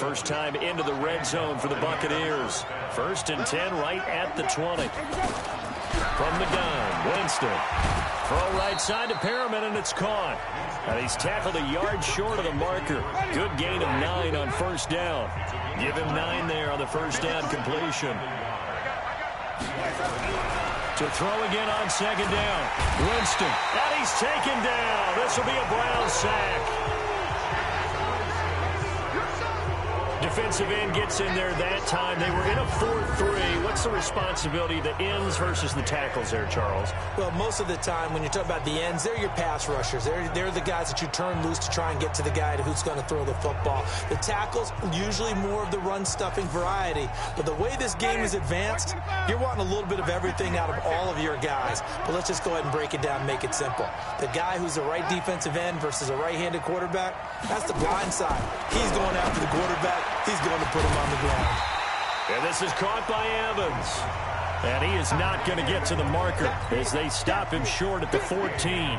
First time into the red zone for the Buccaneers. 1st and 10 right at the 20. From the gun, Winston. Throw right side to Perriman, and it's caught. And he's tackled a yard short of the marker. Good gain of 9 on 1st down. Give him 9 there on the 1st down completion. To throw again on 2nd down. Winston. And he's taken down. This will be a Brown sack. Defensive end gets in there that time. They were in a 4-3. What's the responsibility, the ends versus the tackles there, Charles? Well, most of the time when you talk about the ends, they're your pass rushers. They're the guys that you turn loose to try and get to the guy who's going to throw the football. The tackles, usually more of the run-stuffing variety. But the way this game is advanced, you're wanting a little bit of everything out of all of your guys. But let's just go ahead and break it down and make it simple. The guy who's a right defensive end versus a right-handed quarterback, that's the blind side. He's going after the quarterback. He's going to put him on the ground. And this is caught by Evans. And he is not going to get to the marker as they stop him short at the 14.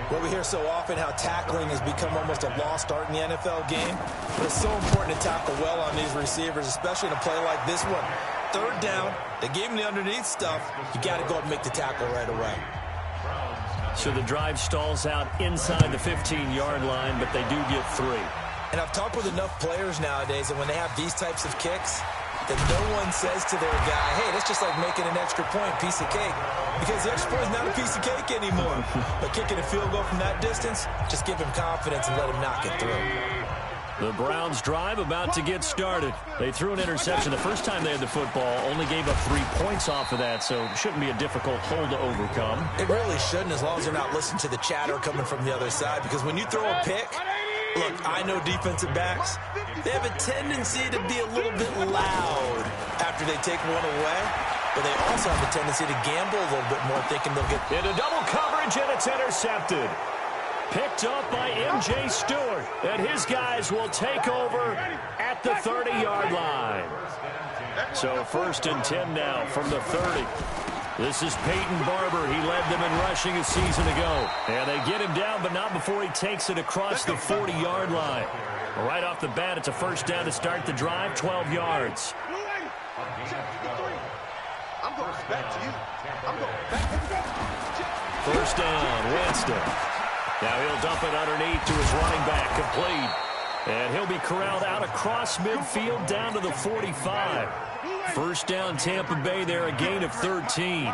Well, we hear so often how tackling has become almost a lost art in the NFL game. But it's so important to tackle well on these receivers, especially in a play like this one. 3rd down, they gave him the underneath stuff. You got to go and make the tackle right away. So the drive stalls out inside the 15-yard line, but they do get 3. And I've talked with enough players nowadays, and when they have these types of kicks, that no one says to their guy, hey, that's just like making an extra point, piece of cake. Because the extra point is not a piece of cake anymore. But kicking a field goal from that distance, just give him confidence and let him knock it through. The Browns drive about to get started. They threw an interception the first time they had the football, only gave up 3 points off of that, so it shouldn't be a difficult hole to overcome. It really shouldn't, as long as they're not listening to the chatter coming from the other side. Because when you throw a pick, look, I know defensive backs, they have a tendency to be a little bit loud after they take one away. But they also have a tendency to gamble a little bit more, thinking they'll get into double coverage, and it's intercepted. Picked up by M.J. Stewart, and his guys will take over at the 30-yard line. So 1st and 10 now from the 30. This is Peyton Barber. He led them in rushing a season ago. And they get him down, but not before he takes it across the 40-yard line. Right off the bat, it's a 1st down to start the drive, 12 yards. I'm going back to you. I'm going back. 1st down, Winston. Now he'll dump it underneath to his running back, complete. And he'll be corralled out across midfield down to the 45. 1st down, Tampa Bay there, a gain of 13.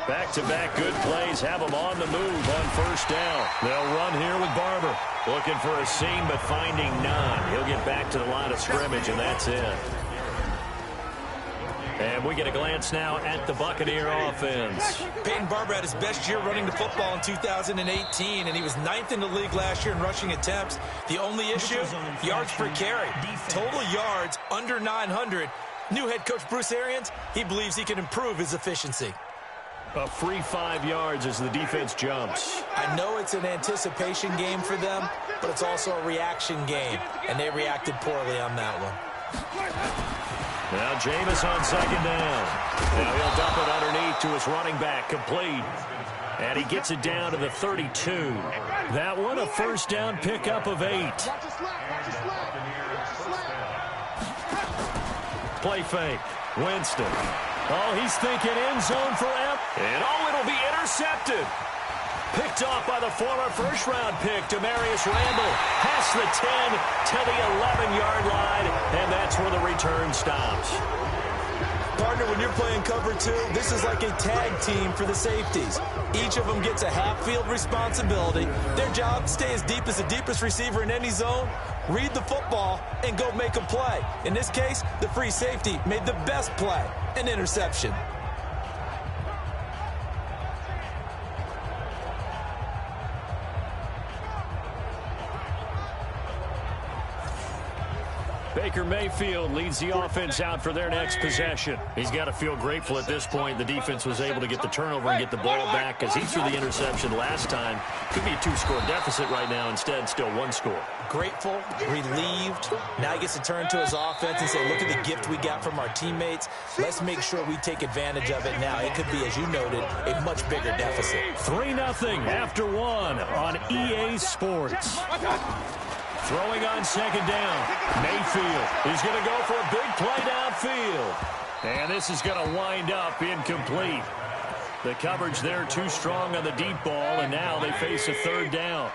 Back-to-back good plays have them on the move on 1st down. They'll run here with Barber. Looking for a seam, but finding none. He'll get back to the line of scrimmage, and that's it. And we get a glance now at the Buccaneer offense. Peyton Barber had his best year running the football in 2018, and he was 9th in the league last year in rushing attempts. The only issue, yards per carry. Total yards under 900. New head coach Bruce Arians, he believes he can improve his efficiency. A free 5 yards as the defense jumps. I know it's an anticipation game for them, but it's also a reaction game, and they reacted poorly on that one. Now Jameis on 2nd down. Now he'll dump it underneath to his running back, complete. And he gets it down to the 32. That one a 1st down pickup of 8. Play fake. Winston. Oh, he's thinking end zone for M. And oh, it'll be intercepted. Picked off by the former 1st-round pick, Demarius Randall. Past the 10 to the 11-yard line, and that's where the return stops. Partner, when you're playing cover 2, this is like a tag team for the safeties. Each of them gets a half-field responsibility. Their job, stay as deep as the deepest receiver in any zone, read the football, and go make a play. In this case, the free safety made the best play, an interception. Baker Mayfield leads the offense out for their next possession. He's got to feel grateful at this point. The defense was able to get the turnover and get the ball back because he threw the interception last time. Could be a 2-score deficit right now. Instead, still 1 score. Grateful, relieved. Now he gets to turn to his offense and say, look at the gift we got from our teammates. Let's make sure we take advantage of it now. It could be, as you noted, a much bigger deficit. 3-0 after 1 on EA Sports. Throwing on second down. Mayfield is going to go for a big play downfield. And this is going to wind up incomplete. The coverage there too strong on the deep ball, and now they face a third down.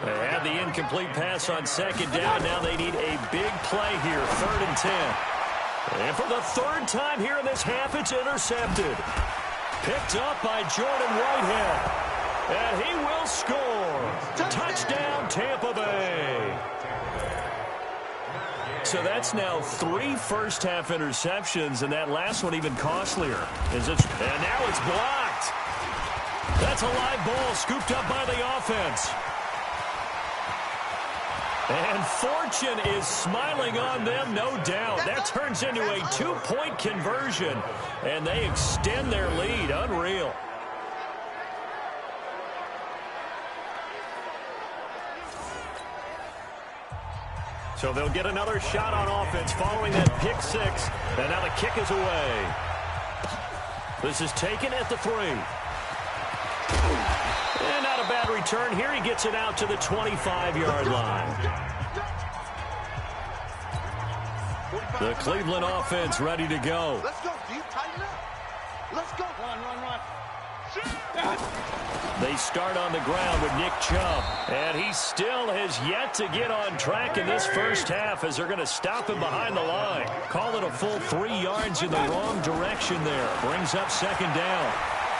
They had the incomplete pass on second down. Now they need a big play here, 3rd and 10. And for the 3rd time here in this half, it's intercepted. Picked up by Jordan Whitehead. And he will score. Touchdown, Tampa Bay. So that's now 3 first-half interceptions, and that last one even costlier. And now it's blocked. That's a live ball scooped up by the offense. And fortune is smiling on them, no doubt. That turns into a 2-point conversion, and they extend their lead. Unreal. So they'll get another shot on offense following that pick 6. And now the kick is away. This is taken at the 3. And not a bad return here. He gets it out to the 25-yard line. The Cleveland offense ready to go. Let's go, D. Tighten up. Let's go. Run. They start on the ground with Nick Chubb. And he still has yet to get on track in this first half as they're going to stop him behind the line. Call it a full 3 yards in the wrong direction there. Brings up second down.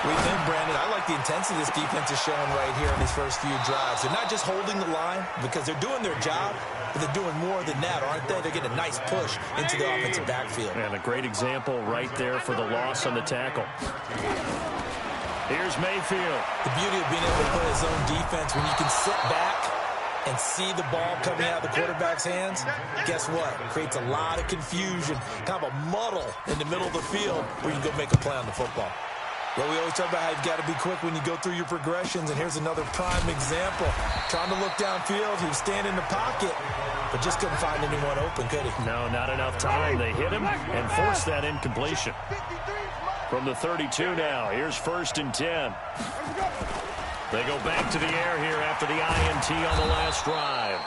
What do you think, Brandon? I like the intensity this defense is showing right here in these first few drives. They're not just holding the line because they're doing their job, but they're doing more than that, aren't they? They're getting a nice push into the offensive backfield. And a great example right there for the loss on the tackle. Here's Mayfield. The beauty of being able to play his own defense, when you can sit back and see the ball coming out of the quarterback's hands, guess what? It creates a lot of confusion, kind of a muddle in the middle of the field where you can go make a play on the football. Well, we always talk about how you've got to be quick when you go through your progressions, and here's another prime example. Trying to look downfield, he was standing in the pocket, but just couldn't find anyone open, could he? No, not enough time. They hit him and forced that incompletion. From the 32 now, here's 1st and 10. They go back to the air here after the INT on the last drive.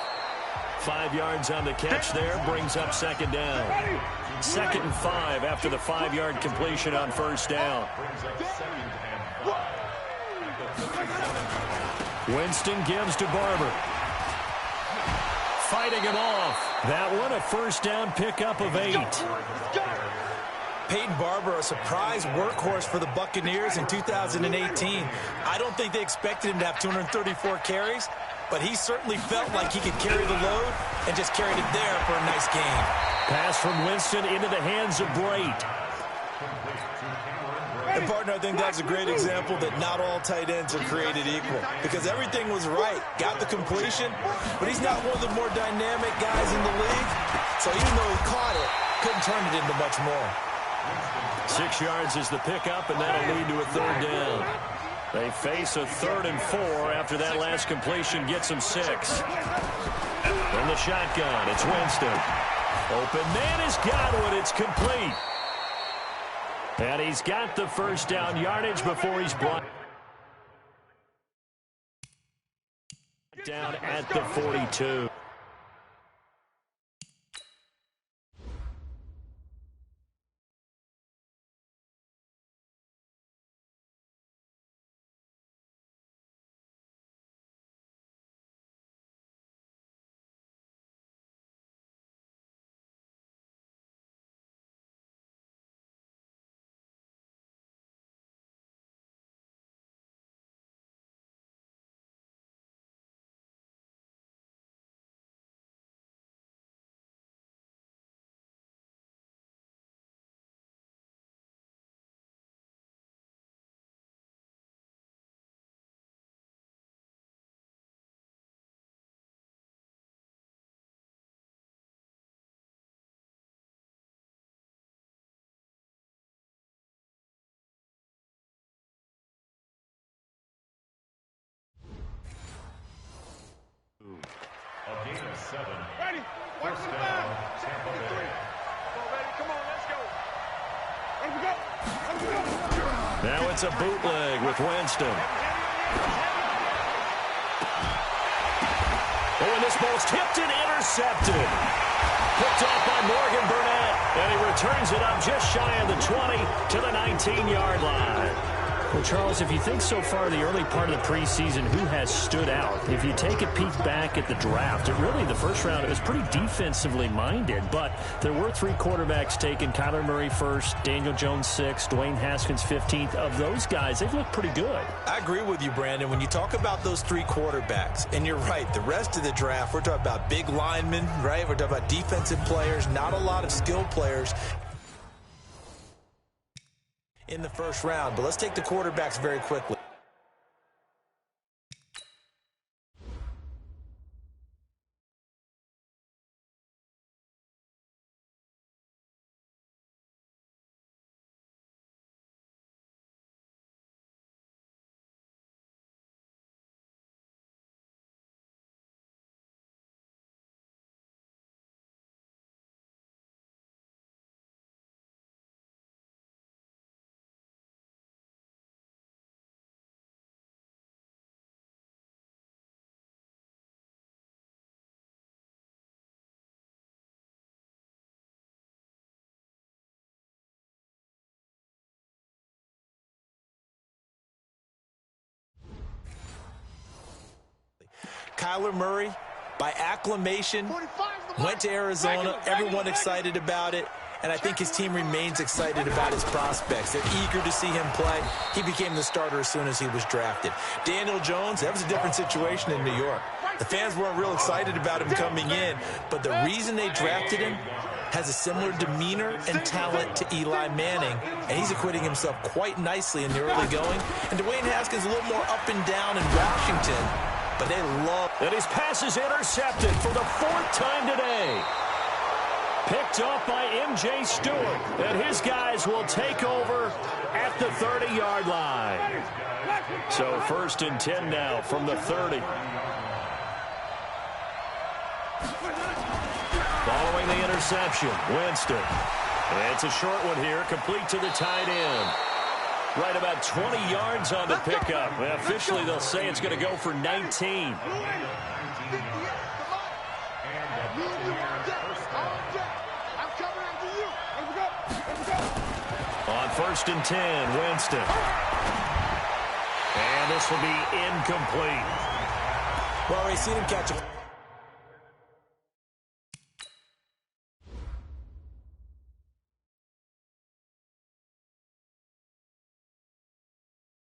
5 yards on the catch there, brings up second down. 2nd and 5 after the 5-yard completion on first down. Winston gives to Barber. Fighting him off. That one a first down pickup of 8. Peyton Barber, a surprise workhorse for the Buccaneers in 2018. I don't think they expected him to have 234 carries, but he certainly felt like he could carry the load and just carried it there for a nice game. Pass from Winston into the hands of Brait. And, partner, I think that's a great example that not all tight ends are created equal because everything was right. Got the completion, but he's not one of the more dynamic guys in the league. So even though he caught it, couldn't turn it into much more. 6 yards is the pickup, and that'll lead to a third down. They face a 3rd and 4 after that last completion gets them 6. From the shotgun, it's Winston. Open man has got one. It's complete. And he's got the first down yardage before he's brought down at the 42. A gain of 7. Ready? First down, Tampa Bay. Come on, let's go. Let's go. Now it's a bootleg with Winston. Oh, and this ball's tipped and intercepted. Picked off by Morgan Burnett, and he returns it up just shy of the 20 to the 19-yard line. Well, Charles, if you think so far the early part of the preseason, who has stood out? If you take a peek back at the draft, the first round, it was pretty defensively minded, but there were 3 quarterbacks taken. Kyler Murray first, Daniel Jones 6th, Dwayne Haskins 15th. Of those guys, they've looked pretty good. I agree with you, Brandon. When you talk about those 3 quarterbacks, and you're right, the rest of the draft, we're talking about big linemen, right? We're talking about defensive players, not a lot of skilled players in the first round. But let's take the quarterbacks very quickly. Kyler Murray, by acclamation, went to Arizona. Everyone excited about it. And I think his team remains excited about his prospects. They're eager to see him play. He became the starter as soon as he was drafted. Daniel Jones, that was a different situation in New York. The fans weren't real excited about him coming in, but the reason they drafted him has a similar demeanor and talent to Eli Manning, and he's acquitting himself quite nicely in the early going. And Dwayne Haskins a little more up and down in Washington, but they love. And his pass is intercepted for the 4th time today. Picked off by M.J. Stewart, and his guys will take over at the 30-yard line. So 1st and 10 now from the 30. Following the interception, Winston. And it's a short one here, complete to the tight end. Right about 20 yards on the pickup. Well, officially, they'll say it's going to go for 19. On 1st and 10, Winston. And this will be incomplete. Well, we've seen him catch a